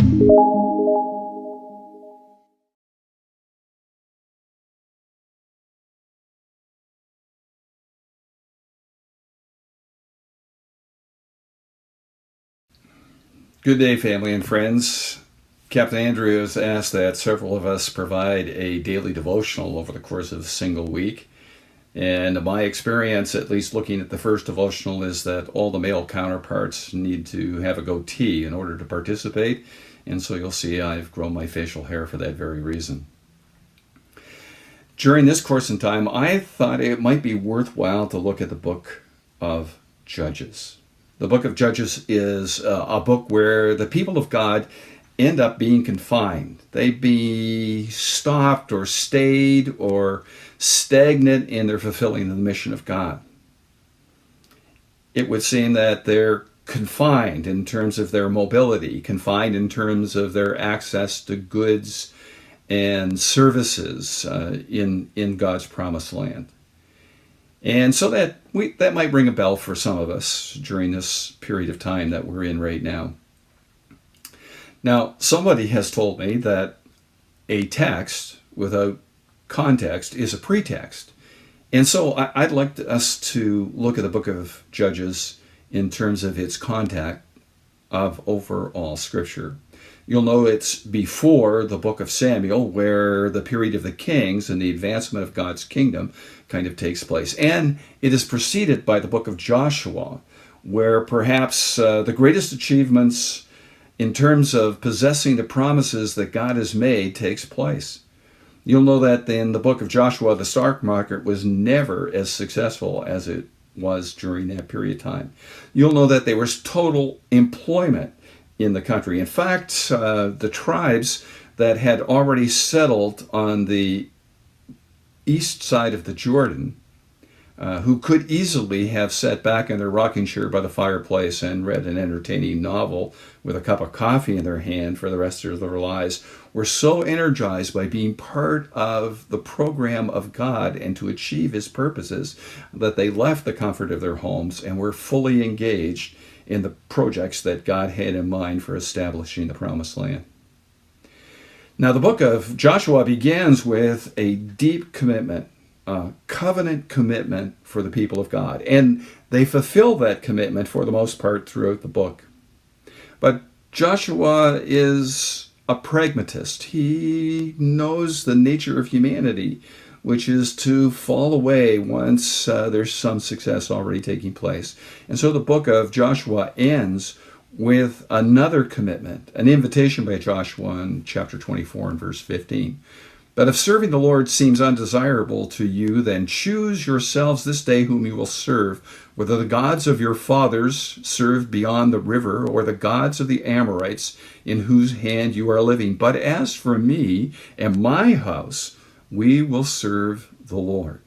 Good day, family and friends. Captain Andrew has asked that several of us provide a daily devotional over the course of a single week. And my experience, at least looking at the first devotional, is that all the male counterparts need to have a goatee in order to participate. And so you'll see I've grown my facial hair for that very reason. During this course in time, I thought it might be worthwhile to look at the book of Judges. The book of Judges is a book where the people of God end up being confined. They be stopped or stayed or stagnant in their fulfilling of the mission of God. It would seem that they're confined in terms of their mobility, confined in terms of their access to goods and services in God's promised land. And so that might ring a bell for some of us during this period of time that we're in right now. Now, somebody has told me that a text without context is a pretext. And so I'd like us to look at the book of Judges in terms of its context of overall Scripture. You'll know it's before the book of Samuel, where the period of the kings and the advancement of God's kingdom kind of takes place. And it is preceded by the book of Joshua, where perhaps the greatest achievements in terms of possessing the promises that God has made takes place. You'll know that in the book of Joshua, the stock market was never as successful as it was during that period of time. You'll know that there was total employment in the country. In fact, the tribes that had already settled on the east side of the Jordan, who could easily have sat back in their rocking chair by the fireplace and read an entertaining novel with a cup of coffee in their hand for the rest of their lives, were so energized by being part of the program of God and to achieve His purposes that they left the comfort of their homes and were fully engaged in the projects that God had in mind for establishing the promised land. Now, the book of Joshua begins with a deep commitment, a covenant commitment for the people of God. And they fulfill that commitment for the most part throughout the book. But Joshua is a pragmatist. He knows the nature of humanity, which is to fall away once there's some success already taking place. And so the book of Joshua ends with another commitment, an invitation by Joshua in chapter 24 and verse 15. But if serving the Lord seems undesirable to you, then choose yourselves this day whom you will serve, whether the gods of your fathers served beyond the river, or the gods of the Amorites in whose hand you are living. But as for me and my house, we will serve the Lord.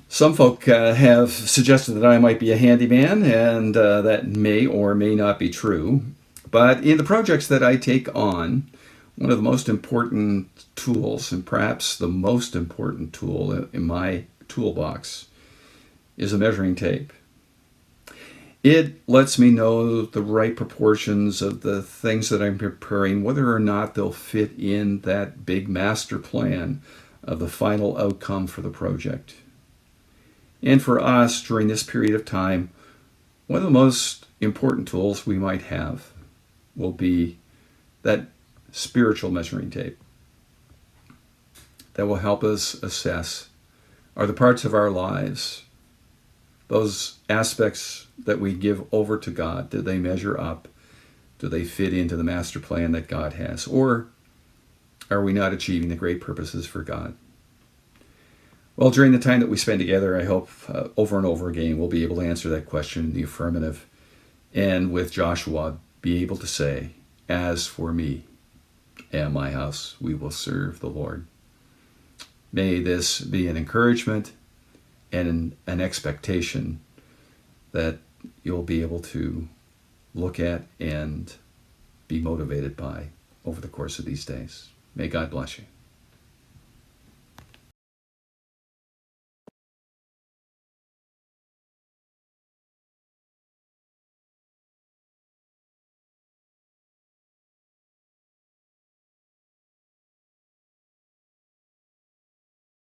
Some folk have suggested that I might be a handyman, and that may or may not be true. But in the projects that I take on, one of the most important tools, and perhaps the most important tool in my toolbox, is a measuring tape. It lets me know the right proportions of the things that I'm preparing, whether or not they'll fit in that big master plan of the final outcome for the project. And for us, during this period of time, one of the most important tools we might have will be that spiritual measuring tape that will help us assess, are the parts of our lives, those aspects that we give over to God, do they measure up? Do they fit into the master plan that God has? Or are we not achieving the great purposes for God? Well, during the time that we spend together, I hope over and over again we'll be able to answer that question in the affirmative. And with Joshua, be able to say, as for me and my house, we will serve the Lord. May this be an encouragement and an expectation that you'll be able to look at and be motivated by over the course of these days. May God bless you.